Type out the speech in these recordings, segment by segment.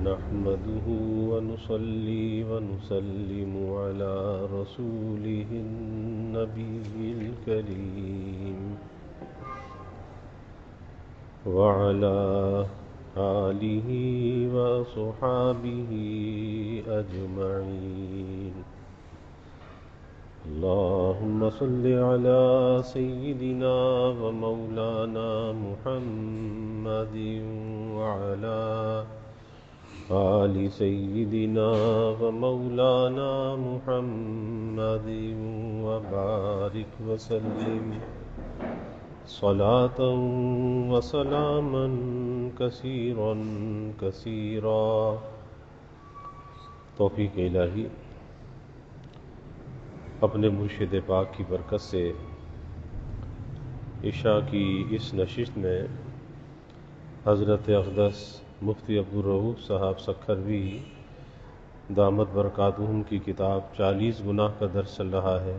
نحمده ونصلي ونسلم على رسوله النبي الكريم وعلى آله وصحابه أجمعين. اللهم صل على سيدنا ومولانا محمد وعلى آل سيدنا ومولانا محمد وبارك وسلم صلاة وسلاما كثيرا كثيرا. توفیق الہی اپنے مرشد پاک کی برکت سے عشاء کی اس نشست میں حضرت اقدس مفتی عبدالرؤوف صاحب سکھروی دامت برکاتہم کی کتاب 40 گناہ کا درس چل رہا ہے.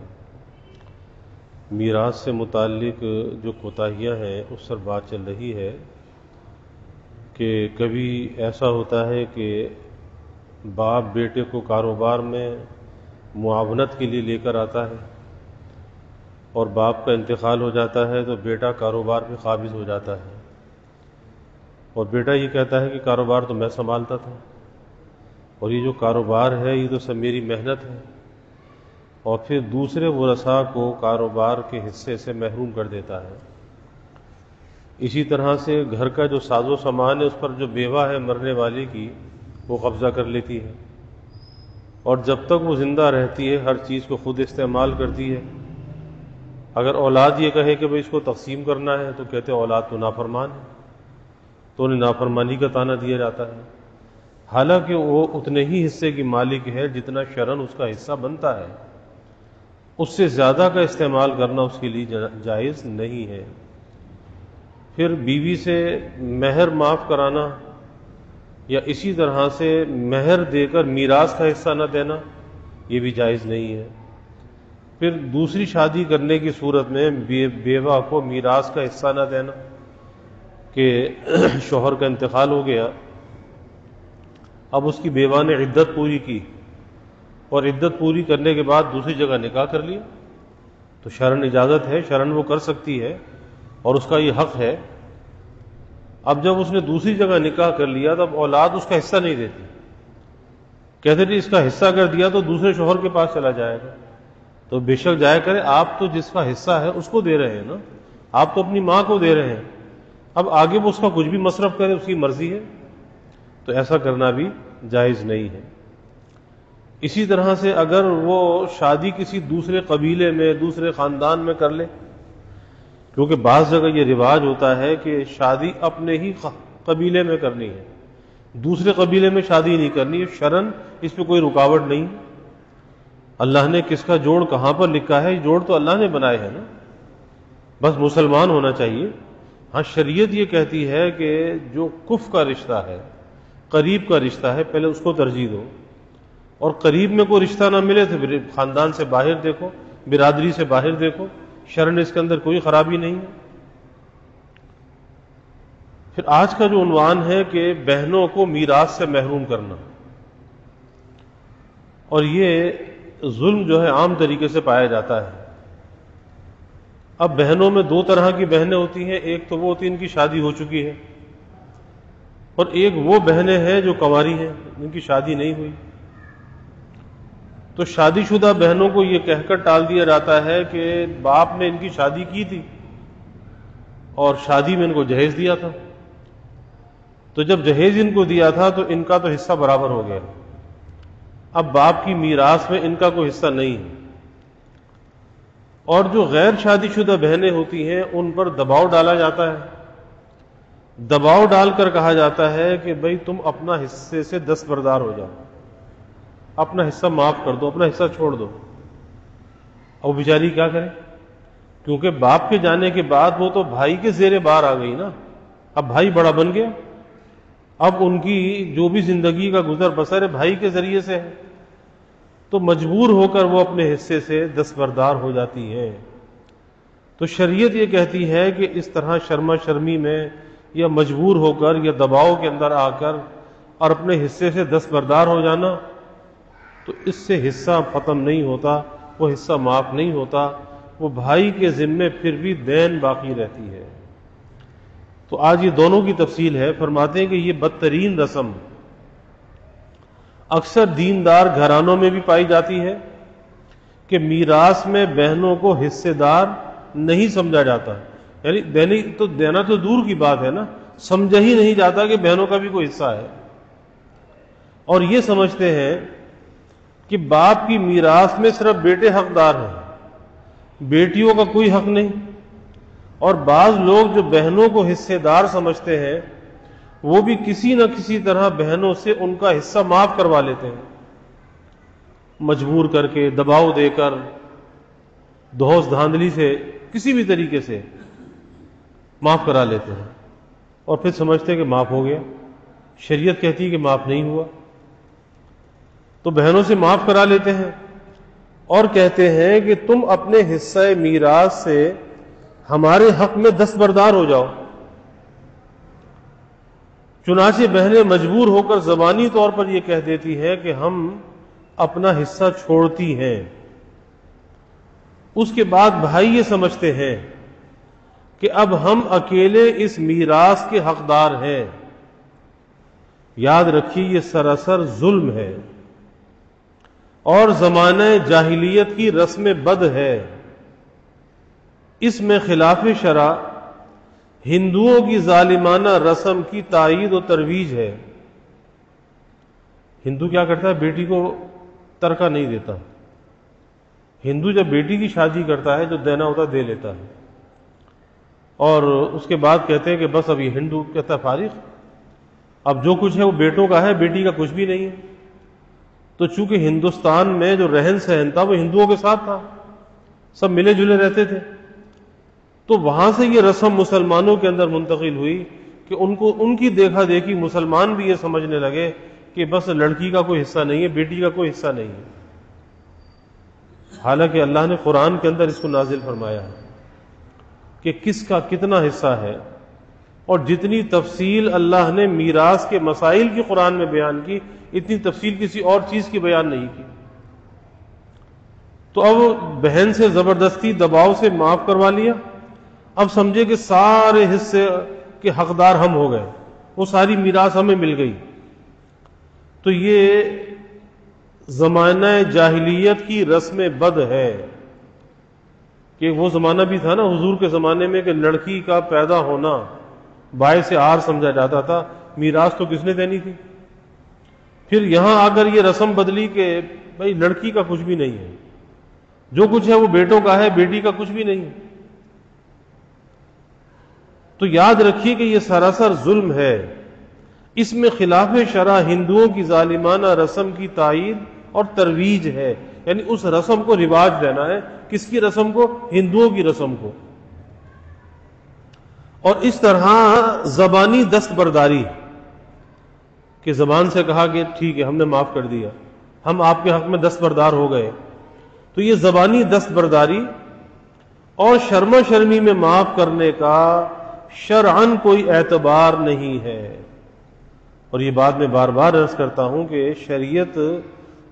میراث سے متعلق جو کوتاہیاں ہیں اس پر بات چل رہی ہے کہ کبھی ایسا ہوتا ہے کہ باپ بیٹے کو کاروبار میں معاونت کے لیے لے کر آتا ہے اور باپ کا انتقال ہو جاتا ہے تو بیٹا کاروبار پہ قابض ہو جاتا ہے اور بیٹا یہ کہتا ہے کہ کاروبار تو میں سنبھالتا تھا اور یہ جو کاروبار ہے یہ تو سب میری محنت ہے، اور پھر دوسرے ورثاء کو کاروبار کے حصے سے محروم کر دیتا ہے. اسی طرح سے گھر کا جو ساز و سامان ہے اس پر جو بیوہ ہے مرنے والی کی وہ قبضہ کر لیتی ہے اور جب تک وہ زندہ رہتی ہے ہر چیز کو خود استعمال کرتی ہے. اگر اولاد یہ کہے کہ بھئی اس کو تقسیم کرنا ہے تو کہتے اولاد تو نافرمان ہے، تو انہیں نافرمانی کا طعنہ دیا جاتا ہے، حالانکہ وہ اتنے ہی حصے کی مالک ہے جتنا شرعاً اس کا حصہ بنتا ہے. اس سے زیادہ کا استعمال کرنا اس کے لیے جائز نہیں ہے. پھر بیوی سے مہر معاف کرانا یا اسی طرح سے مہر دے کر میراث کا حصہ نہ دینا یہ بھی جائز نہیں ہے. پھر دوسری شادی کرنے کی صورت میں بیوہ کو میراث کا حصہ نہ دینا کہ شوہر کا انتقال ہو گیا، اب اس کی بیوہ نے عدت پوری کی اور عدت پوری کرنے کے بعد دوسری جگہ نکاح کر لیا تو شرعاً اجازت ہے، شرعاً وہ کر سکتی ہے اور اس کا یہ حق ہے. اب جب اس نے دوسری جگہ نکاح کر لیا تب اولاد اس کا حصہ نہیں دیتی، کہتے تھے اس کا حصہ کر دیا تو دوسرے شوہر کے پاس چلا جائے گا. تو بے شک جایا کرے، آپ تو جس کا حصہ ہے اس کو دے رہے ہیں نا، آپ تو اپنی ماں کو دے رہے ہیں، اب آگے وہ اس کا کچھ بھی مصرف کرے اس کی مرضی ہے، تو ایسا کرنا بھی جائز نہیں ہے. اسی طرح سے اگر وہ شادی کسی دوسرے قبیلے میں دوسرے خاندان میں کر لے، کیونکہ بعض جگہ یہ رواج ہوتا ہے کہ شادی اپنے ہی قبیلے میں کرنی ہے، دوسرے قبیلے میں شادی نہیں کرنی ہے، شرعاً اس پہ کوئی رکاوٹ نہیں. اللہ نے کس کا جوڑ کہاں پر لکھا ہے، جوڑ تو اللہ نے بنائے ہیں نا، بس مسلمان ہونا چاہیے. ہاں شریعت یہ کہتی ہے کہ جو کف کا رشتہ ہے، قریب کا رشتہ ہے، پہلے اس کو ترجیح دو، اور قریب میں کوئی رشتہ نہ ملے تو خاندان سے باہر دیکھو، برادری سے باہر دیکھو، شرعاً اس کے اندر کوئی خرابی نہیں ہے. پھر آج کا جو عنوان ہے کہ بہنوں کو میراث سے محروم کرنا، اور یہ ظلم جو ہے عام طریقے سے پایا جاتا ہے. اب بہنوں میں دو طرح کی بہنیں ہوتی ہیں، ایک تو وہ ہوتی ہیں ان کی شادی ہو چکی ہے، اور ایک وہ بہنیں ہیں جو کنواری ہیں جن کی شادی نہیں ہوئی. تو شادی شدہ بہنوں کو یہ کہہ کر ٹال دیا جاتا ہے کہ باپ نے ان کی شادی کی تھی اور شادی میں ان کو جہیز دیا تھا، تو جب جہیز ان کو دیا تھا تو ان کا تو حصہ برابر ہو گیا، اب باپ کی میراث میں ان کا کوئی حصہ نہیں ہے. اور جو غیر شادی شدہ بہنیں ہوتی ہیں ان پر دباؤ ڈالا جاتا ہے، دباؤ ڈال کر کہا جاتا ہے کہ بھئی تم اپنا حصے سے دستبردار ہو جاؤ، اپنا حصہ معاف کر دو، اپنا حصہ چھوڑ دو. اور بیچاری کیا کرے، کیونکہ باپ کے جانے کے بعد وہ تو بھائی کے زیر بار آ گئی نا، اب بھائی بڑا بن گیا، اب ان کی جو بھی زندگی کا گزر بسر ہے بھائی کے ذریعے سے ہے، تو مجبور ہو کر وہ اپنے حصے سے دستبردار ہو جاتی ہے. تو شریعت یہ کہتی ہے کہ اس طرح شرما شرمی میں یا مجبور ہو کر یا دباؤ کے اندر آ کر اور اپنے حصے سے دستبردار ہو جانا، تو اس سے حصہ ختم نہیں ہوتا، وہ حصہ معاف نہیں ہوتا، وہ بھائی کے ذمے پھر بھی دین باقی رہتی ہے۔ تو آج یہ دونوں کی تفصیل ہے۔ فرماتے ہیں کہ یہ بدترین رسم اکثر دیندار گھرانوں میں بھی پائی جاتی ہے کہ میراث میں بہنوں کو حصے دار نہیں سمجھا جاتا، یعنی دینا تو دور کی بات ہے نا، سمجھا ہی نہیں جاتا کہ بہنوں کا بھی کوئی حصہ ہے، اور یہ سمجھتے ہیں کہ باپ کی میراث میں صرف بیٹے حقدار ہیں، بیٹیوں کا کوئی حق نہیں۔ اور بعض لوگ جو بہنوں کو حصے دار سمجھتے ہیں وہ بھی کسی نہ کسی طرح بہنوں سے ان کا حصہ معاف کروا لیتے ہیں، مجبور کر کے، دباؤ دے کر، دھوس دھاندلی سے، کسی بھی طریقے سے معاف کرا لیتے ہیں، اور پھر سمجھتے ہیں کہ معاف ہو گیا۔ شریعت کہتی ہے کہ معاف نہیں ہوا، تو بہنوں سے معاف کرا لیتے ہیں اور کہتے ہیں کہ تم اپنے حصہ میراث سے ہمارے حق میں دستبردار ہو جاؤ۔ چنانچہ بہنیں مجبور ہو کر زبانی طور پر یہ کہہ دیتی ہیں کہ ہم اپنا حصہ چھوڑتی ہیں۔ اس کے بعد بھائی یہ سمجھتے ہیں کہ اب ہم اکیلے اس میراث کے حقدار ہیں۔ یاد رکھیے یہ سراسر ظلم ہے اور زمانہ جاہلیت کی رسم بد ہے۔ اس میں خلاف شرع ہندوؤں کی ظالمانہ رسم کی تائید و ترویج ہے۔ ہندو کیا کرتا ہے؟ بیٹی کو ترکہ نہیں دیتا۔ ہندو جب بیٹی کی شادی کرتا ہے جو دینا ہوتا دے لیتا ہے، اور اس کے بعد کہتے ہیں کہ بس اب یہ ہندو کہتا ہے فارغ، اب جو کچھ ہے وہ بیٹوں کا ہے، بیٹی کا کچھ بھی نہیں ہے۔ تو چونکہ ہندوستان میں جو رہن سہن تھا وہ ہندوؤں کے ساتھ تھا، سب ملے جلے رہتے تھے، تو وہاں سے یہ رسم مسلمانوں کے اندر منتقل ہوئی کہ ان کی دیکھا دیکھی مسلمان بھی یہ سمجھنے لگے کہ بس لڑکی کا کوئی حصہ نہیں ہے، بیٹی کا کوئی حصہ نہیں ہے۔ حالانکہ اللہ نے قرآن کے اندر اس کو نازل فرمایا ہے کہ کس کا کتنا حصہ ہے، اور جتنی تفصیل اللہ نے میراث کے مسائل کی قرآن میں بیان کی، اتنی تفصیل کسی اور چیز کی بیان نہیں کی۔ تو اب بہن سے زبردستی دباؤ سے معاف کروا لیا، اب سمجھے کہ سارے حصے کے حقدار ہم ہو گئے، وہ ساری میراث ہمیں مل گئی۔ تو یہ زمانہ جاہلیت کی رسم بد ہے، کہ وہ زمانہ بھی تھا نا حضور کے زمانے میں کہ لڑکی کا پیدا ہونا باعث عار سمجھا جاتا تھا، میراث تو کس نے دینی تھی۔ پھر یہاں آ کر یہ رسم بدلی کہ بھائی لڑکی کا کچھ بھی نہیں ہے، جو کچھ ہے وہ بیٹوں کا ہے، بیٹی کا کچھ بھی نہیں ہے۔ تو یاد رکھیے کہ یہ سراسر ظلم ہے، اس میں خلاف شرع ہندوؤں کی ظالمانہ رسم کی تائید اور ترویج ہے، یعنی اس رسم کو رواج دینا ہے۔ کس کی رسم کو؟ ہندوؤں کی رسم کو۔ اور اس طرح زبانی دستبرداری، کہ زبان سے کہا کہ ٹھیک ہے ہم نے معاف کر دیا، ہم آپ کے حق میں دستبردار ہو گئے، تو یہ زبانی دستبرداری اور شرما شرمی میں معاف کرنے کا شرعاً کوئی اعتبار نہیں ہے۔ اور یہ بات میں بار بار عرض کرتا ہوں کہ شریعت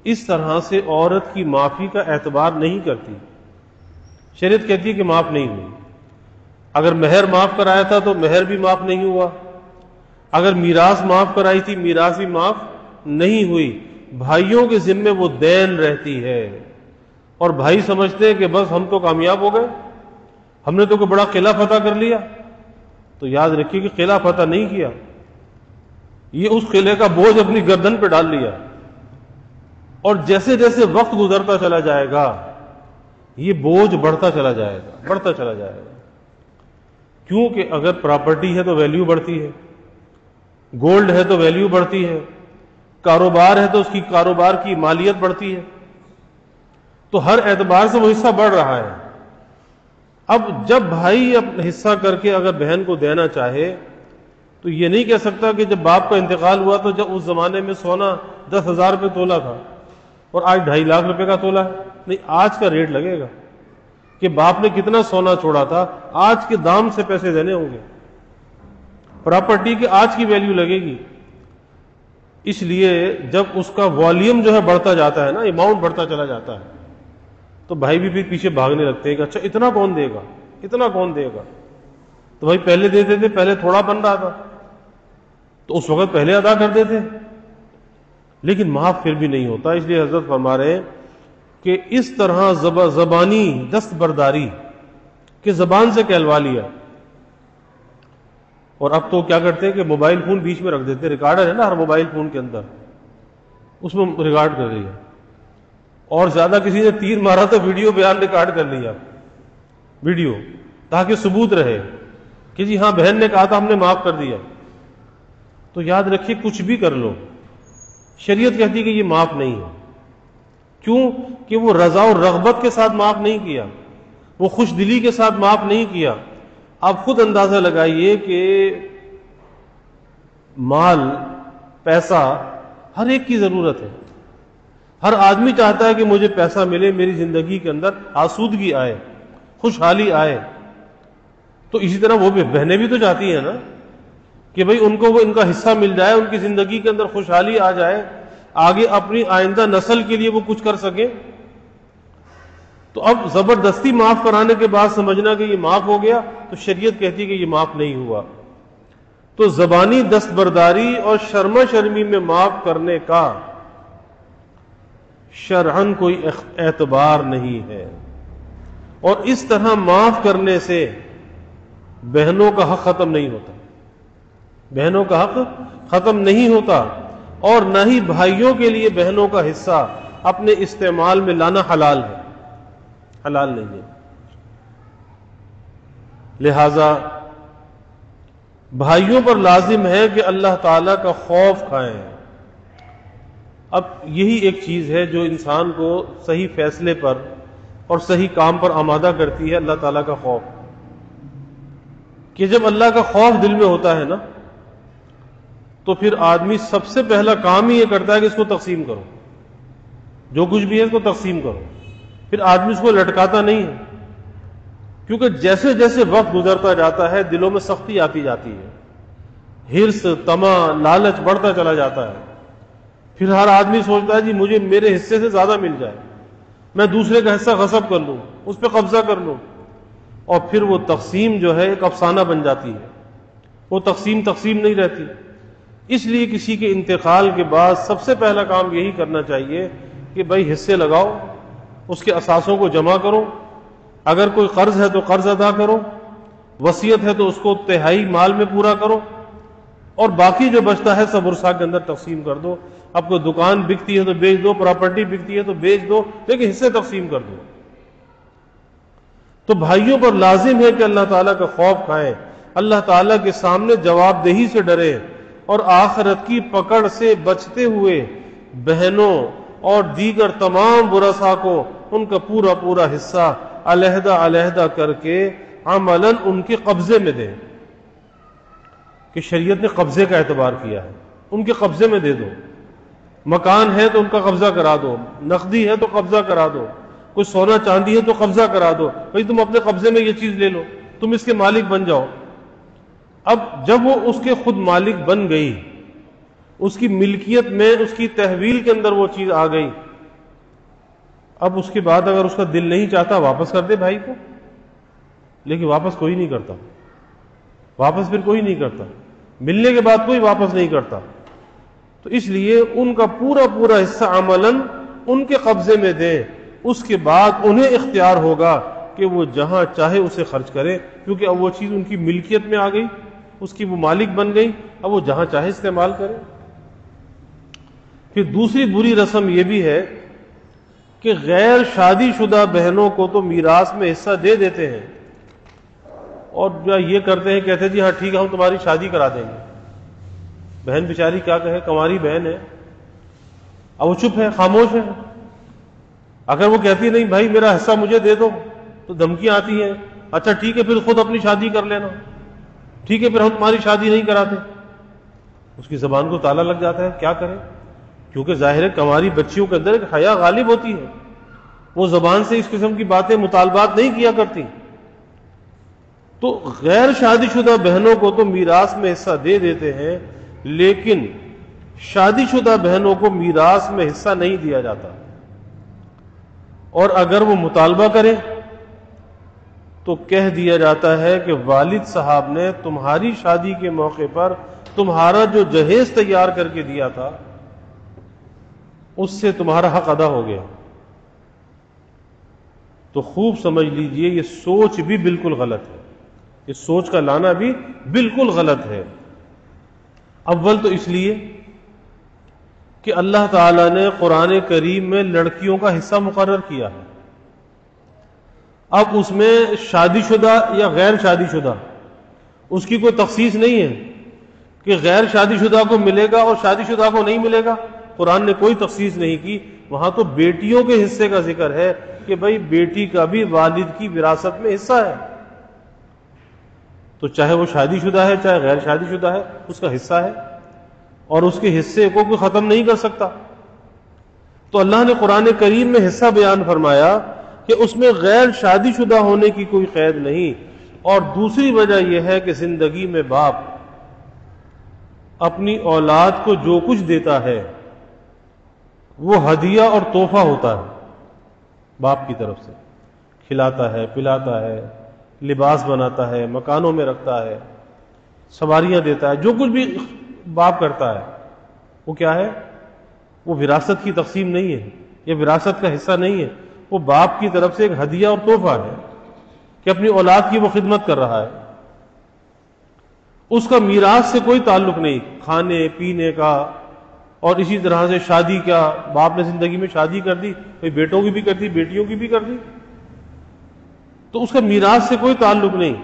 اس طرح سے عورت کی معافی کا اعتبار نہیں کرتی۔ شریعت کہتی ہے کہ معاف نہیں ہوئی۔ اگر مہر معاف کرایا تھا تو مہر بھی معاف نہیں ہوا، اگر میراث معاف کرائی تھی میراث بھی معاف نہیں ہوئی۔ بھائیوں کے ذمے وہ دین رہتی ہے، اور بھائی سمجھتے ہیں کہ بس ہم تو کامیاب ہو گئے، ہم نے تو کوئی بڑا قلعہ فتح کر لیا۔ تو یاد رکھیے کہ قلعہ فتح نہیں کیا، یہ اس قلعے کا بوجھ اپنی گردن پہ ڈال لیا، اور جیسے جیسے وقت گزرتا چلا جائے گا یہ بوجھ بڑھتا چلا جائے گا، بڑھتا چلا جائے گا۔ کیونکہ اگر پراپرٹی ہے تو ویلیو بڑھتی ہے، گولڈ ہے تو ویلیو بڑھتی ہے، کاروبار ہے تو اس کی کاروبار کی مالیت بڑھتی ہے، تو ہر اعتبار سے وہ حصہ بڑھ رہا ہے۔ اب جب بھائی اپنا حصہ کر کے اگر بہن کو دینا چاہے تو یہ نہیں کہہ سکتا کہ جب باپ کا انتقال ہوا تو جب اس زمانے میں سونا 10,000 روپے تولہ تھا اور آج 2.5 لاکھ روپے کا تولہ ہے، نہیں، آج کا ریٹ لگے گا کہ باپ نے کتنا سونا چھوڑا تھا، آج کے دام سے پیسے دینے ہوں گے، پراپرٹی کی آج کی ویلیو لگے گی۔ اس لیے جب اس کا والیوم جو ہے بڑھتا جاتا ہے نا، اماؤنٹ بڑھتا چلا جاتا ہے، تو بھائی بھی پھر پیچھے بھاگنے لگتے ہیں کہ اچھا اتنا کون دے گا، اتنا کون دے گا. تو بھائی پہلے دیتے تھے، پہلے تھوڑا بن رہا تھا تو اس وقت پہلے ادا کر دیتے، لیکن معاف پھر بھی نہیں ہوتا. اس لیے حضرت فرما رہے ہیں کہ اس طرح زبانی دستبرداری کہ زبان سے کہلوا لیا. اور اب تو کیا کرتے ہیں کہ موبائل فون بیچ میں رکھ دیتے، ریکارڈر ہے نا ہر موبائل فون کے اندر، اس میں ریکارڈ کر لیا، اور زیادہ کسی نے تیر مارا تو ویڈیو بیان ریکارڈ کر لیا، ویڈیو، تاکہ ثبوت رہے کہ جی ہاں بہن نے کہا تھا ہم نے معاف کر دیا. تو یاد رکھیے کچھ بھی کر لو، شریعت کہتی ہے کہ یہ معاف نہیں ہے. کیوں کہ وہ رضا اور رغبت کے ساتھ معاف نہیں کیا، وہ خوش دلی کے ساتھ معاف نہیں کیا. آپ خود اندازہ لگائیے کہ مال، پیسہ ہر ایک کی ضرورت ہے، ہر آدمی چاہتا ہے کہ مجھے پیسہ ملے، میری زندگی کے اندر آسودگی آئے، خوشحالی آئے. تو اسی طرح وہ بہنیں بھی تو چاہتی ہیں نا کہ بھئی ان کو وہ ان کا حصہ مل جائے، ان کی زندگی کے اندر خوشحالی آ جائے، آگے اپنی آئندہ نسل کے لیے وہ کچھ کر سکیں. تو اب زبردستی معاف کرانے کے بعد سمجھنا کہ یہ معاف ہو گیا، تو شریعت کہتی ہے کہ یہ معاف نہیں ہوا. تو زبانی دستبرداری اور شرما شرمی میں معاف کرنے کا شرعن کوئی اعتبار نہیں ہے. اور اس طرح معاف کرنے سے بہنوں کا حق ختم نہیں ہوتا، بہنوں کا حق ختم نہیں ہوتا، اور نہ ہی بھائیوں کے لیے بہنوں کا حصہ اپنے استعمال میں لانا حلال ہے، حلال نہیں ہے. لہذا بھائیوں پر لازم ہے کہ اللہ تعالیٰ کا خوف کھائیں. اب یہی ایک چیز ہے جو انسان کو صحیح فیصلے پر اور صحیح کام پر آمادہ کرتی ہے، اللہ تعالیٰ کا خوف. کہ جب اللہ کا خوف دل میں ہوتا ہے نا، تو پھر آدمی سب سے پہلا کام ہی یہ کرتا ہے کہ اس کو تقسیم کرو، جو کچھ بھی ہے اس کو تقسیم کرو. پھر آدمی اس کو لٹکاتا نہیں ہے، کیونکہ جیسے جیسے وقت گزرتا جاتا ہے دلوں میں سختی آتی جاتی ہے، حرص، طمع، لالچ بڑھتا چلا جاتا ہے. پھر ہر آدمی سوچتا ہے جی مجھے میرے حصے سے زیادہ مل جائے، میں دوسرے کا حصہ غصب کر لوں، اس پہ قبضہ کر لوں. اور پھر وہ تقسیم جو ہے ایک افسانہ بن جاتی ہے، وہ تقسیم نہیں رہتی. اس لیے کسی کے انتقال کے بعد سب سے پہلا کام یہی کرنا چاہیے کہ بھائی حصے لگاؤ، اس کے اثاثوں کو جمع کرو، اگر کوئی قرض ہے تو قرض ادا کرو، وصیت ہے تو اس کو تہائی مال میں پورا کرو، اور باقی جو بچتا ہے سب ورثہ کے اندر تقسیم کر دو. اب کوئی دکان بکتی ہے تو بیچ دو، پراپرٹی بکتی ہے تو بیچ دو، لیکن حصے تقسیم کر دو. تو بھائیوں پر لازم ہے کہ اللہ تعالیٰ کا خوف کھائیں، اللہ تعالیٰ کے سامنے جواب دہی سے ڈرے، اور آخرت کی پکڑ سے بچتے ہوئے بہنوں اور دیگر تمام ورثاء کو ان کا پورا پورا حصہ علیحدہ علیحدہ کر کے عملاً ان کے قبضے میں دیں. کہ شریعت نے قبضے کا اعتبار کیا ہے، ان کے قبضے میں دے دو. مکان ہے تو ان کا قبضہ کرا دو، نقدی ہے تو قبضہ کرا دو، کوئی سونا چاندی ہے تو قبضہ کرا دو. بھئی تم اپنے قبضے میں یہ چیز لے لو، تم اس کے مالک بن جاؤ. اب جب وہ اس کے خود مالک بن گئی، اس کی ملکیت میں، اس کی تحویل کے اندر وہ چیز آ گئی، اب اس کے بعد اگر اس کا دل نہیں چاہتا واپس کر دے بھائی کو، لیکن واپس کوئی نہیں کرتا، واپس پھر کوئی نہیں کرتا، ملنے کے بعد کوئی واپس نہیں کرتا. تو اس لیے ان کا پورا پورا حصہ عملاً ان کے قبضے میں دیں. اس کے بعد انہیں اختیار ہوگا کہ وہ جہاں چاہے اسے خرچ کرے، کیونکہ اب وہ چیز ان کی ملکیت میں آ گئی، اس کی وہ مالک بن گئی، اب وہ جہاں چاہے استعمال کرے. پھر دوسری بری رسم یہ بھی ہے کہ غیر شادی شدہ بہنوں کو تو میراث میں حصہ دے دیتے ہیں، اور جو یہ کرتے ہیں کہتے ہیں جی ہاں ٹھیک ہے ہم تمہاری شادی کرا دیں گے. بہن بیچاری کیا کہے، کنواری بہن ہے، اب وہ چپ ہے، خاموش ہے. اگر وہ کہتی ہے نہیں بھائی میرا حصہ مجھے دے دو تو دھمکیاں آتی ہیں، اچھا ٹھیک ہے پھر خود اپنی شادی کر لینا، ٹھیک ہے پھر ہم تمہاری شادی نہیں کراتے. اس کی زبان کو تالا لگ جاتا ہے، کیا کرے، کیونکہ ظاہر ہے کنواری بچیوں کے اندر ایک حیا غالب ہوتی ہے، وہ زبان سے اس قسم کی باتیں مطالبات نہیں کیا کرتی. تو غیر شادی شدہ بہنوں کو تو میراث میں حصہ دے دیتے ہیں، لیکن شادی شدہ بہنوں کو میراث میں حصہ نہیں دیا جاتا، اور اگر وہ مطالبہ کرے تو کہہ دیا جاتا ہے کہ والد صاحب نے تمہاری شادی کے موقع پر تمہارا جو جہیز تیار کر کے دیا تھا اس سے تمہارا حق ادا ہو گیا۔ تو خوب سمجھ لیجئے یہ سوچ بھی بالکل غلط ہے، یہ سوچ کا لانا بھی بالکل غلط ہے۔ اول تو اس لیے کہ اللہ تعالیٰ نے قرآن کریم میں لڑکیوں کا حصہ مقرر کیا ہے، اب اس میں شادی شدہ یا غیر شادی شدہ اس کی کوئی تخصیص نہیں ہے کہ غیر شادی شدہ کو ملے گا اور شادی شدہ کو نہیں ملے گا، قرآن نے کوئی تخصیص نہیں کی۔ وہاں تو بیٹیوں کے حصے کا ذکر ہے کہ بھئی بیٹی کا بھی والد کی وراثت میں حصہ ہے، تو چاہے وہ شادی شدہ ہے چاہے غیر شادی شدہ ہے اس کا حصہ ہے، اور اس کے حصے کو کوئی ختم نہیں کر سکتا۔ تو اللہ نے قرآن کریم میں حصہ بیان فرمایا کہ اس میں غیر شادی شدہ ہونے کی کوئی قید نہیں۔ اور دوسری وجہ یہ ہے کہ زندگی میں باپ اپنی اولاد کو جو کچھ دیتا ہے وہ ہدیہ اور تحفہ ہوتا ہے، باپ کی طرف سے کھلاتا ہے، پلاتا ہے، لباس بناتا ہے، مکانوں میں رکھتا ہے، سواریاں دیتا ہے، جو کچھ بھی باپ کرتا ہے وہ کیا ہے؟ وہ وراثت کی تقسیم نہیں ہے، یہ وراثت کا حصہ نہیں ہے، وہ باپ کی طرف سے ایک ہدیہ اور تحفہ ہے کہ اپنی اولاد کی وہ خدمت کر رہا ہے۔ اس کا میراث سے کوئی تعلق نہیں، کھانے پینے کا، اور اسی طرح سے شادی کا، باپ نے زندگی میں شادی کر دی، کوئی بیٹوں کی بھی کر دی، بیٹیوں کی بھی کر دی، تو اس کا میراث سے کوئی تعلق نہیں۔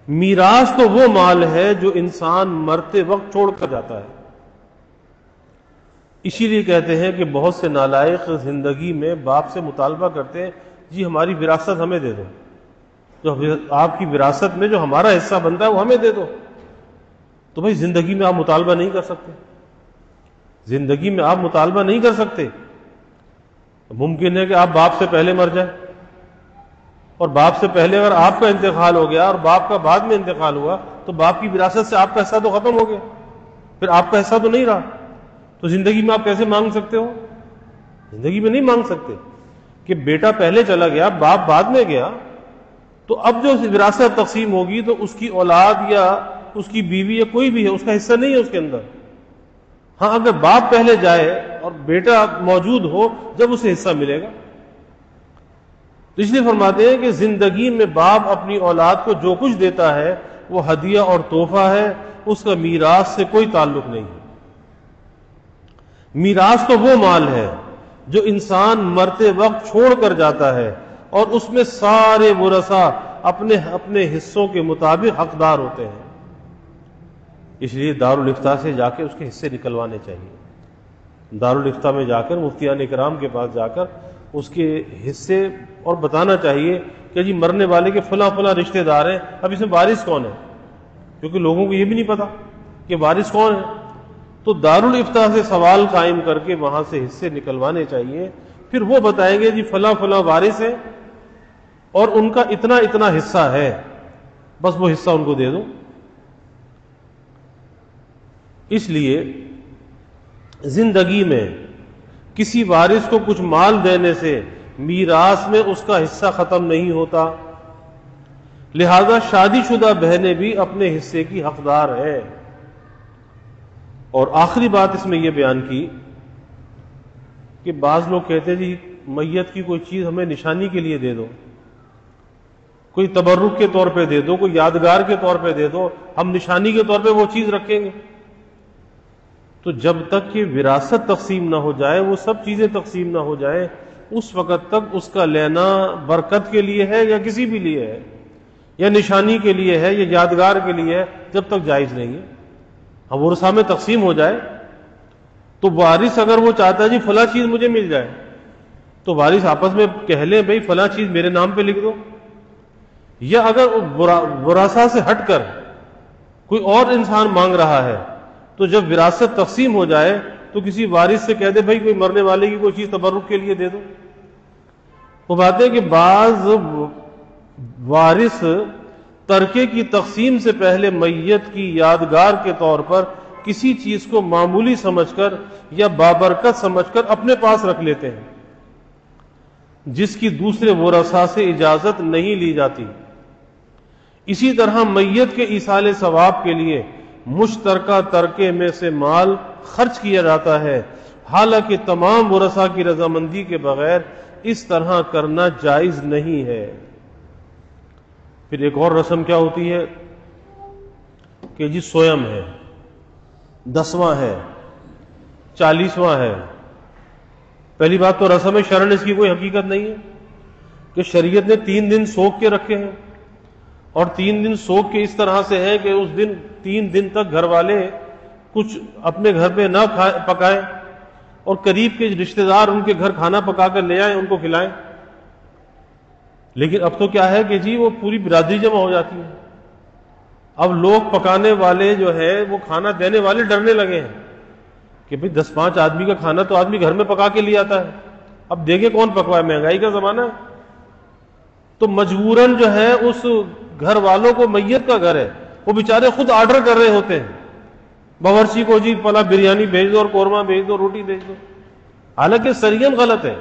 میراث تو وہ مال ہے جو انسان مرتے وقت چھوڑ کر جاتا ہے۔ اسی لیے کہتے ہیں کہ بہت سے نالائق زندگی میں باپ سے مطالبہ کرتے ہیں جی ہماری وراثت ہمیں دے دو، جو آپ کی وراثت میں جو ہمارا حصہ بنتا ہے وہ ہمیں دے دو۔ تو بھائی زندگی میں آپ مطالبہ نہیں کر سکتے، زندگی میں آپ مطالبہ نہیں کر سکتے۔ ممکن ہے کہ آپ باپ سے پہلے مر جائیں، اور باپ سے پہلے اگر آپ کا انتقال ہو گیا اور باپ کا بعد میں انتقال ہوا تو باپ کی وراثت سے آپ کا حصہ تو ختم ہو گیا، پھر آپ کا حصہ تو نہیں رہا۔ تو زندگی میں آپ کیسے مانگ سکتے ہو؟ زندگی میں نہیں مانگ سکتے کہ بیٹا پہلے چلا گیا باپ بعد میں گیا، تو اب جو وراثت تقسیم ہوگی تو اس کی اولاد یا اس کی بیوی یا کوئی بھی ہے اس کا حصہ نہیں ہے اس کے اندر۔ ہاں اگر باپ پہلے جائے اور بیٹا موجود ہو جب اسے حصہ ملے گا۔ تو اس لیے فرماتے ہیں کہ زندگی میں باپ اپنی اولاد کو جو کچھ دیتا ہے وہ ہدیہ اور تحفہ ہے، اس کا میراث سے کوئی تعلق نہیں ہے۔ میراث تو وہ مال ہے جو انسان مرتے وقت چھوڑ کر جاتا ہے، اور اس میں سارے ورثاء اپنے اپنے حصوں کے مطابق حقدار ہوتے ہیں۔ اس لیے دارالافتاء سے جا کے اس کے حصے نکلوانے چاہیے، دارالافتاء میں جا کر مفتیان کرام کے پاس جا کر اس کے حصے، اور بتانا چاہیے کہ جی مرنے والے کے فلاں فلاں رشتہ دار ہیں، اب اس میں وارث کون ہے، کیونکہ لوگوں کو یہ بھی نہیں پتا کہ وارث کون ہے۔ تو دارالافتاء سے سوال قائم کر کے وہاں سے حصے نکلوانے چاہیے، پھر وہ بتائیں گے جی فلاں فلاں وارث ہیں اور ان کا اتنا اتنا حصہ ہے، بس وہ حصہ ان کو دے دو۔ اس لیے زندگی میں کسی وارث کو کچھ مال دینے سے میراث میں اس کا حصہ ختم نہیں ہوتا، لہذا شادی شدہ بہنیں بھی اپنے حصے کی حقدار ہیں۔ اور آخری بات اس میں یہ بیان کی کہ بعض لوگ کہتے ہیں جی میت کی کوئی چیز ہمیں نشانی کے لیے دے دو، کوئی تبرک کے طور پہ دے دو، کوئی یادگار کے طور پہ دے دو، ہم نشانی کے طور پہ وہ چیز رکھیں گے۔ تو جب تک کہ وراثت تقسیم نہ ہو جائے، وہ سب چیزیں تقسیم نہ ہو جائیں، اس وقت تک اس کا لینا برکت کے لیے ہے یا کسی بھی لیے ہے، یا نشانی کے لیے ہے یا یادگار کے لیے ہے، جب تک جائز نہیں ہے۔ اب ورثہ میں تقسیم ہو جائے تو وارث اگر وہ چاہتا ہے جی فلاں چیز مجھے مل جائے، تو وارث آپس میں کہہ لیں بھئی فلاں چیز میرے نام پہ لکھ دو۔ یا اگر ورثہ سے ہٹ کر کوئی اور انسان مانگ رہا ہے تو جب وراثت تقسیم ہو جائے تو کسی وارث سے کہہ دے بھئی کوئی مرنے والے کی کوئی چیز تبرک کے لیے دے دو۔ وہ بات ہے کہ بعض وارث ترکے کی تقسیم سے پہلے میت کی یادگار کے طور پر کسی چیز کو معمولی سمجھ کر یا بابرکت سمجھ کر اپنے پاس رکھ لیتے ہیں، جس کی دوسرے ورثاء سے اجازت نہیں لی جاتی۔ اسی طرح میت کے ایصال ثواب کے لیے مشترکہ ترکے میں سے مال خرچ کیا جاتا ہے، حالانکہ تمام ورثاء کی رضامندی کے بغیر اس طرح کرنا جائز نہیں ہے۔ پھر ایک اور رسم کیا ہوتی ہے کہ جی سویم ہے، 10واں ہے، 40واں ہے۔ پہلی بات تو رسم شرن اس کی کوئی حقیقت نہیں ہے کہ شریعت نے 3 دن سوک کے رکھے ہیں، اور 3 دن سوک کے اس طرح سے ہے کہ اس دن 3 دن تک گھر والے کچھ اپنے گھر پہ نہ پکائیں اور قریب کے رشتہ دار ان کے گھر کھانا پکا کر لے آئیں، ان کو کھلائیں۔ لیکن اب تو کیا ہے کہ جی وہ پوری برادری جمع ہو جاتی ہے۔ اب لوگ پکانے والے جو ہے وہ کھانا دینے والے ڈرنے لگے ہیں کہ بھئی 10-5 آدمی کا کھانا تو آدمی گھر میں پکا کے لے آتا ہے، اب دیکھے کون پکوائے، مہنگائی کا زمانہ ہے۔ تو مجبوراً جو ہے اس گھر والوں کو، میت کا گھر ہے، وہ بیچارے خود آرڈر کر رہے ہوتے ہیں باورچی کو، جی پلا بریانی بھیج دو اور قورمہ بھیج دو، روٹی بھیج دو۔ حالانکہ سرین غلط ہے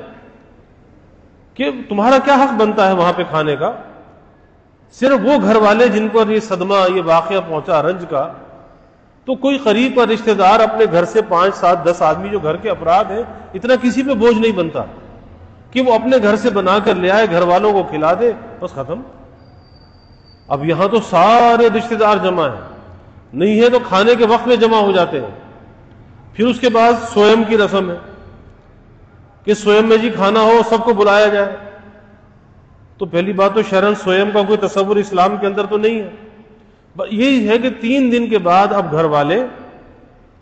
کہ تمہارا کیا حق بنتا ہے وہاں پہ کھانے کا؟ صرف وہ گھر والے جن کو یہ صدمہ، یہ واقعہ پہنچا رنج کا، تو کوئی قریب کا رشتہ دار اپنے گھر سے 5, 7, 10 آدمی جو گھر کے افراد ہیں، اتنا کسی پہ بوجھ نہیں بنتا کہ وہ اپنے گھر سے بنا کر لے آئے، گھر والوں کو کھلا دے، بس ختم۔ اب یہاں تو سارے رشتہ دار جمع ہیں، نہیں ہے تو کھانے کے وقت میں جمع ہو جاتے ہیں۔ پھر اس کے بعد سویم کی رسم ہے کہ سویم میں جی کھانا ہو، سب کو بلایا جائے۔ تو پہلی بات تو شرعاً سویم کا کوئی تصور اسلام کے اندر تو نہیں ہے۔ یہی ہے کہ 3 دن کے بعد اب گھر والے،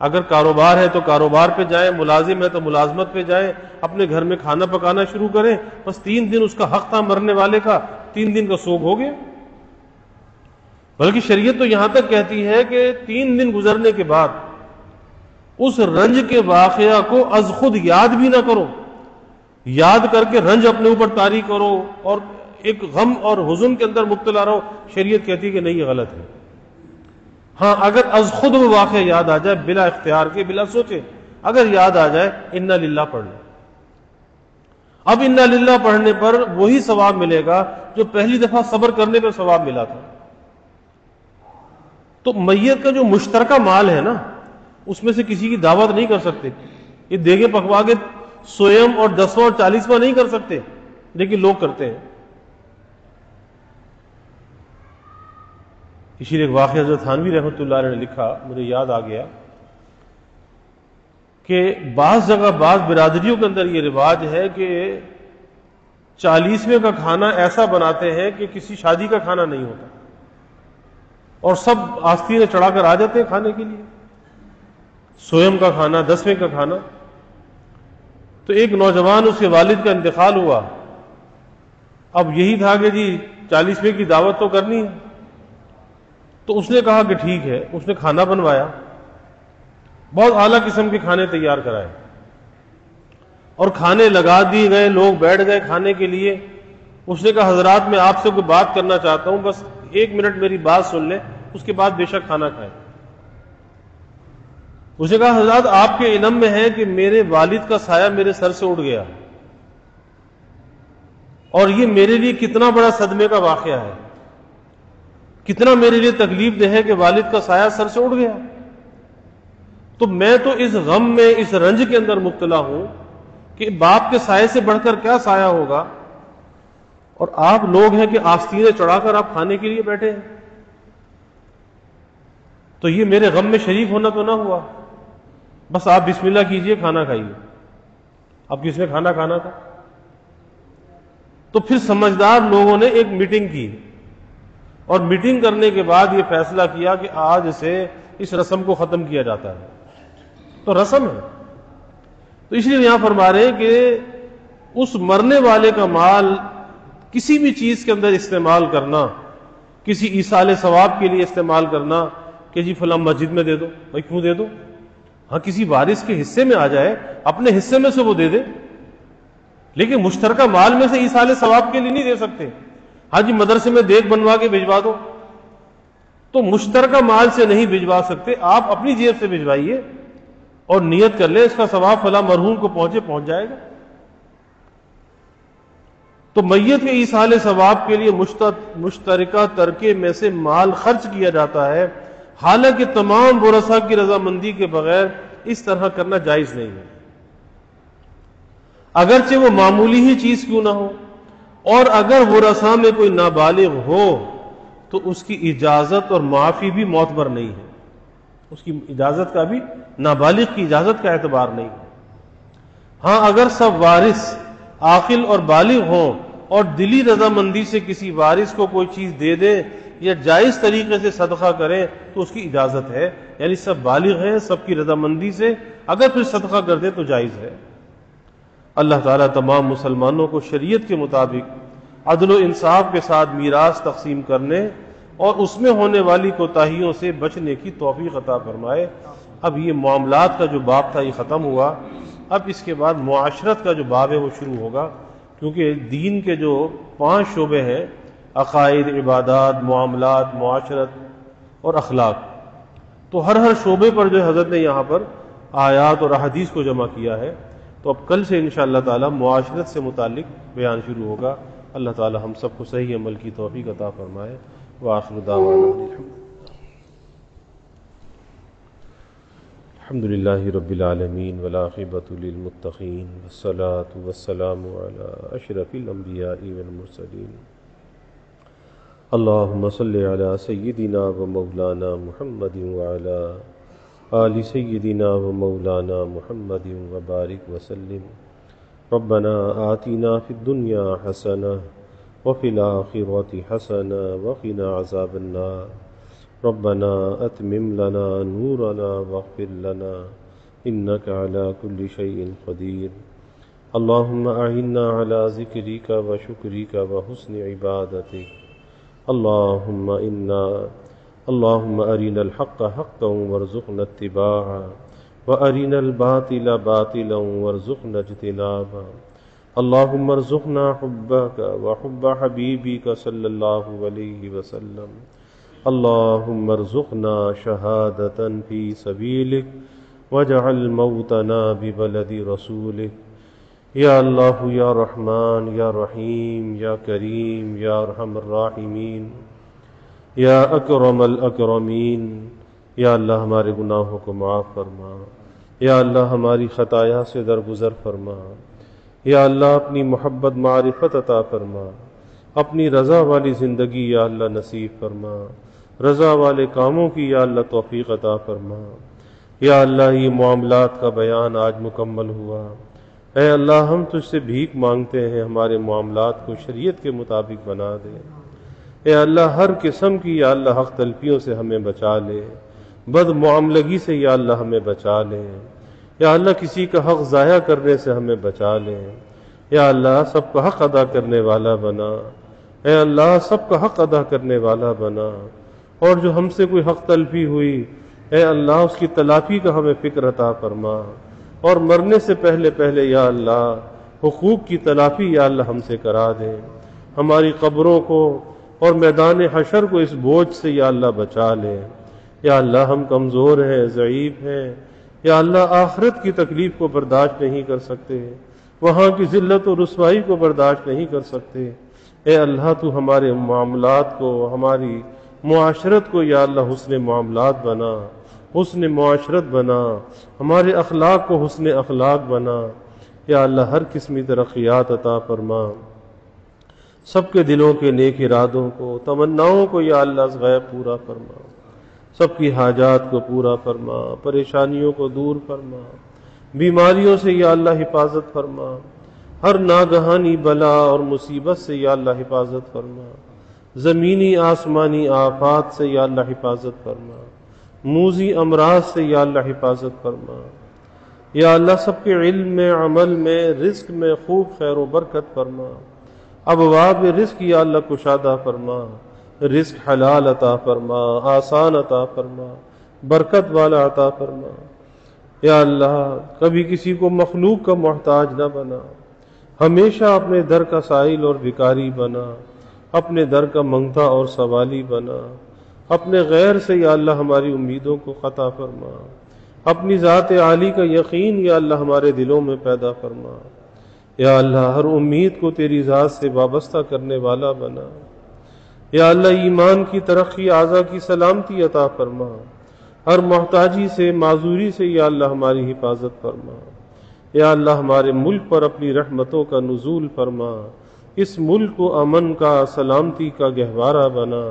اگر کاروبار ہے تو کاروبار پہ جائیں، ملازم ہے تو ملازمت پہ جائیں، اپنے گھر میں کھانا پکانا شروع کریں۔ بس 3 دن اس کا حق تھا مرنے والے کا، 3 دن کا سوگ ہو گیا۔ بلکہ شریعت تو یہاں تک کہتی ہے کہ 3 دن گزرنے کے بعد اس رنج کے واقعہ کو از خود یاد بھی نہ کرو، یاد کر کے رنج اپنے اوپر طاری کرو اور ایک غم اور حزن کے اندر مبتلا رہو۔ شریعت کہتی ہے کہ نہیں، یہ غلط ہے۔ ہاں اگر از خود وہ واقعہ یاد آ جائے، بلا اختیار کے، بلا سوچے اگر یاد آ جائے، انا للہ پڑھ لیں۔ اب انا للہ پڑھنے پر وہی ثواب ملے گا جو پہلی دفعہ صبر کرنے پر ثواب ملا تھا۔ تو میت کا جو مشترکہ مال ہے نا، اس میں سے کسی کی دعوت نہیں کر سکتے، یہ دیگیں پکوا کے سویم اور 10واں اور 40واں نہیں کر سکتے، لیکن لوگ کرتے ہیں۔ اسی لیے ایک واقعہ حضرت تھانوی رحمۃ اللہ علیہ نے لکھا، مجھے یاد آ گیا کہ بعض جگہ بعض برادریوں کے اندر یہ رواج ہے کہ 40ویں کا کھانا ایسا بناتے ہیں کہ کسی شادی کا کھانا نہیں ہوتا، اور سب آستینیں چڑھا کر آ جاتے ہیں کھانے کے لیے، سویم کا کھانا، 10ویں کا کھانا۔ تو ایک نوجوان، اس کے والد کا انتقال ہوا، اب یہی تھا کہ جی 40ویں کی دعوت تو کرنی ہے، تو اس نے کہا کہ ٹھیک ہے۔ اس نے کھانا بنوایا، بہت اعلیٰ قسم کے کھانے تیار کرائے اور کھانے لگا دیے گئے، لوگ بیٹھ گئے کھانے کے لیے۔ اس نے کہا حضرات میں آپ سے کوئی بات کرنا چاہتا ہوں، بس 1 منٹ میری بات سن لیں، اس کے بعد بے شک کھانا کھائیں۔ اس نے کہا حضرات آپ کے علم میں ہے کہ میرے والد کا سایہ میرے سر سے اٹھ گیا، اور یہ میرے لیے کتنا بڑا صدمے کا واقعہ ہے، کتنا میرے لیے تکلیف دہ ہے کہ والد کا سایہ سر سے اٹھ گیا۔ تو میں تو اس غم میں، اس رنج کے اندر مبتلا ہوں کہ باپ کے سائے سے بڑھ کر کیا سایہ ہوگا، اور آپ لوگ ہیں کہ آستینیں چڑھا کر آپ کھانے کے لیے بیٹھے ہیں۔ تو یہ میرے غم میں شریک ہونا تو نہ ہوا، بس آپ بسم اللہ کیجئے، کھانا کھائیے۔ اب کس نے کھانا کھانا تھا؟ تو پھر سمجھدار لوگوں نے ایک میٹنگ کی، اور میٹنگ کرنے کے بعد یہ فیصلہ کیا کہ آج سے اس رسم کو ختم کیا جاتا ہے۔ تو رسم ہے، تو اس لیے یہاں فرما رہے ہیں کہ اس مرنے والے کا مال کسی بھی چیز کے اندر استعمال کرنا، کسی ایصال ثواب کے لیے استعمال کرنا کہ جی فلاں مسجد میں دے دو، بھائی کیوں دے دو؟ ہاں کسی وارث کے حصے میں آ جائے، اپنے حصے میں سے وہ دے دے، لیکن مشترکہ مال میں سے ایصال ثواب کے لیے نہیں دے سکتے۔ ہاں جی مدرسے میں دیگ بنوا کے بھجوا دو، تو مشترکہ مال سے نہیں بھجوا سکتے، آپ اپنی جیب سے بھجوائیے اور نیت کر لیں اس کا ثواب فلاں مرحوم کو پہنچ جائے گا۔ تو میت کے ایصال ثواب کے لیے مشترکہ ترکے میں سے مال خرچ کیا جاتا ہے، حالانکہ تمام ورثاء کی رضامندی کے بغیر اس طرح کرنا جائز نہیں ہے، اگرچہ وہ معمولی ہی چیز کیوں نہ ہو، اور اگر ورثاء میں کوئی نابالغ ہو تو اس کی اجازت اور معافی بھی معتبر نہیں ہے، اس کی اجازت کا بھی، نابالغ کی اجازت کا اعتبار نہیں ہے۔ ہاں اگر سب وارث عاقل اور بالغ ہوں اور دلی رضامندی سے کسی وارث کو کوئی چیز دے دیں یا جائز طریقے سے صدقہ کریں تو اس کی اجازت ہے، یعنی سب بالغ ہیں، سب کی رضامندی سے اگر پھر صدقہ کر دیں تو جائز ہے۔ اللہ تعالیٰ تمام مسلمانوں کو شریعت کے مطابق عدل و انصاف کے ساتھ میراث تقسیم کرنے اور اس میں ہونے والی کوتاہیوں سے بچنے کی توفیق عطا فرمائے۔ اب یہ معاملات کا جو باب تھا یہ ختم ہوا، اب اس کے بعد معاشرت کا جو باب ہے وہ شروع ہوگا، کیونکہ دین کے جو 5 شعبے ہیں، عقائد، عبادات، معاملات، معاشرت اور اخلاق، تو ہر شعبے پر جو حضرت نے یہاں پر آیات اور احادیث کو جمع کیا ہے۔ تو اب کل سے انشاءاللہ تعالی معاشرت سے متعلق بیان شروع ہوگا۔ اللہ تعالی ہم سب کو صحیح عمل کی توفیق عطا فرمائے۔ وآخر دعوانا الحمد للہ رب العالمین والعاقبۃ للمتقین والصلاة والسلام علی اشرف الانبیاء والمرسلین اللہم صلی علی سیدنا و مولانا محمد وعلی آل سیدنا و مولانا محمد وبارک وسلم۔ ربنا آتنا فی الدنیا حسنہ وفی الآخرۃ حسنہ وقنا عذاب النار۔ ربنا اتمم لنا نورنا واغفر لنا انك على كل شيء قدير۔ اللهم اعنا على ذكرك وشكرك وحسن عبادتك۔ اللهم ارنا الحق حقا وارزقنا اتباعه وارنا الباطل باطلا وارزقنا اجتنابه۔ اللهم ارزقنا حبك وحب حبيبك صلى الله عليه وسلم۔ اللهم ارزقنا شهادة في سبيلك واجعل موتنا ببلد رسولك۔ یا اللہ یا رحمان یا رحیم یا کریم یا ارحم الراحمین یا اکرم الاکرمین، یا اللہ ہمارے گناہوں کو معاف فرما، یا اللہ ہماری خطایا سے درگزر فرما، یا اللہ اپنی محبت معرفت عطا فرما، اپنی رضا والی زندگی یا اللہ نصیب فرما، رضا والے کاموں کی یا اللہ توفیق عطا فرما۔ یا اللہ یہ معاملات کا بیان آج مکمل ہوا، اے اللہ ہم تجھ سے بھیک مانگتے ہیں ہمارے معاملات کو شریعت کے مطابق بنا دے۔ اے اللہ ہر قسم کی یا اللہ حق تلفیوں سے ہمیں بچا لے، بد معاملگی سے یا اللہ ہمیں بچا لے، یا اللہ کسی کا حق ضائع کرنے سے ہمیں بچا لے، یا اللہ سب کا حق ادا کرنے والا بنا، اے اللہ سب کا حق ادا کرنے والا بنا، اور جو ہم سے کوئی حق تلفی ہوئی اے اللہ اس کی تلافی کا ہمیں فکر عطا فرما، اور مرنے سے پہلے یا اللہ حقوق کی تلافی یا اللہ ہم سے کرا دے، ہماری قبروں کو اور میدان حشر کو اس بوجھ سے یا اللہ بچا لے۔ یا اللہ ہم کمزور ہیں، ضعیف ہیں، یا اللہ آخرت کی تکلیف کو برداشت نہیں کر سکتے، وہاں کی ذلت و رسوائی کو برداشت نہیں کر سکتے۔ اے اللہ تو ہمارے معاملات کو، ہماری معاشرت کو یا اللہ حسن معاملات بنا، حسن معاشرت بنا، ہمارے اخلاق کو حسن اخلاق بنا۔ یا اللہ ہر قسمی ترقیات عطا فرما، سب کے دلوں کے نیک ارادوں کو، تمناؤں کو یا اللہ از غیب پورا فرما، سب کی حاجات کو پورا فرما، پریشانیوں کو دور فرما، بیماریوں سے یا اللہ حفاظت فرما، ہر ناگہانی بلا اور مصیبت سے یا اللہ حفاظت فرما، زمینی آسمانی آفات سے یا اللہ حفاظت فرما، موذی امراض سے یا اللہ حفاظت فرما۔ یا اللہ سب کے علم میں، عمل میں، رزق میں خوب خیر و برکت فرما، ابواب رزق یا اللہ کشادہ فرما، رزق حلال عطا فرما، آسان عطا فرما، برکت والا عطا فرما۔ یا اللہ کبھی کسی کو مخلوق کا محتاج نہ بنا، ہمیشہ اپنے در کا سائل اور بھکاری بنا، اپنے در کا منگتا اور سوالی بنا، اپنے غیر سے یا اللہ ہماری امیدوں کو قطع فرما، اپنی ذات عالی کا یقین یا اللہ ہمارے دلوں میں پیدا فرما، یا اللہ ہر امید کو تیری ذات سے وابستہ کرنے والا بنا، یا اللہ ایمان کی ترقی، اعضا کی سلامتی عطا فرما، ہر محتاجی سے، معذوری سے یا اللہ ہماری حفاظت فرما، یا اللہ ہمارے ملک پر اپنی رحمتوں کا نزول فرما، اس ملک کو امن کا، سلامتی کا گہوارہ بنا،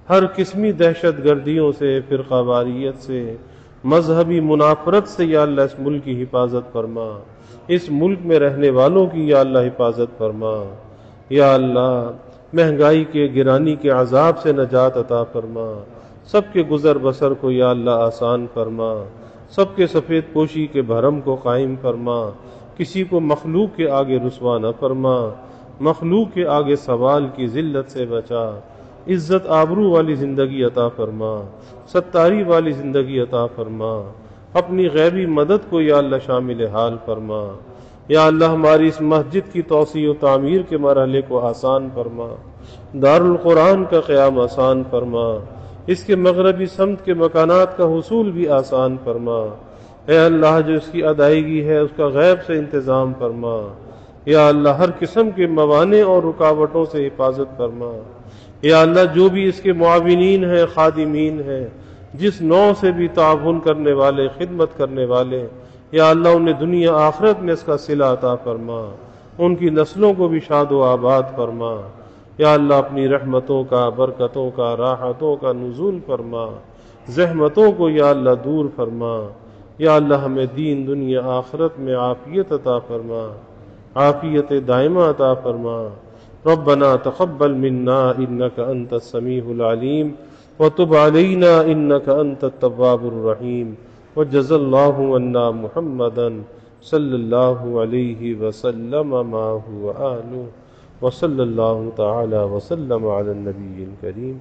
ہر قسمی دہشت گردیوں سے، فرقہ واریت سے، مذہبی منافرت سے یا اللہ اس ملک کی حفاظت فرما، اس ملک میں رہنے والوں کی یا اللہ حفاظت فرما، یا اللہ مہنگائی کے، گرانی کے عذاب سے نجات عطا فرما، سب کے گزر بسر کو یا اللہ آسان فرما، سب کے سفید پوشی کے بھرم کو قائم فرما، کسی کو مخلوق کے آگے رسوا نہ فرما، مخلوق کے آگے سوال کی ذلت سے بچا، عزت آبرو والی زندگی عطا فرما، ستاری والی زندگی عطا فرما، اپنی غیبی مدد کو یا اللہ شامل حال فرما، یا اللہ ہماری اس مسجد کی توسیع و تعمیر کے مرحلے کو آسان فرما، دارالقرآن کا قیام آسان فرما، اس کے مغربی سمت کے مکانات کا حصول بھی آسان فرما، اے اللہ جو اس کی ادائیگی ہے اس کا غیب سے انتظام فرما، یا اللہ ہر قسم کے موانع اور رکاوٹوں سے حفاظت فرما، یا اللہ جو بھی اس کے معاونین ہیں، خادمین ہیں، جس نوع سے بھی تعاون کرنے والے، خدمت کرنے والے، یا اللہ انہیں دنیا آخرت میں اس کا صلہ عطا فرما، ان کی نسلوں کو بھی شاد و آباد فرما، یا اللہ اپنی رحمتوں کا، برکتوں کا، راحتوں کا نزول فرما، زحمتوں کو یا اللہ دور فرما، یا اللہ ہمیں دین دنیا آخرت میں عافیت عطا فرما، عافیت دائمہ عطا فرما، ربنا تقبل منا انك انت السميع العليم وتب علينا انك انت التواب الرحيم وجزا الله عنا محمدا صلى الله عليه وسلم معه وآله وصلى الله تعالى وسلم على النبي الكريم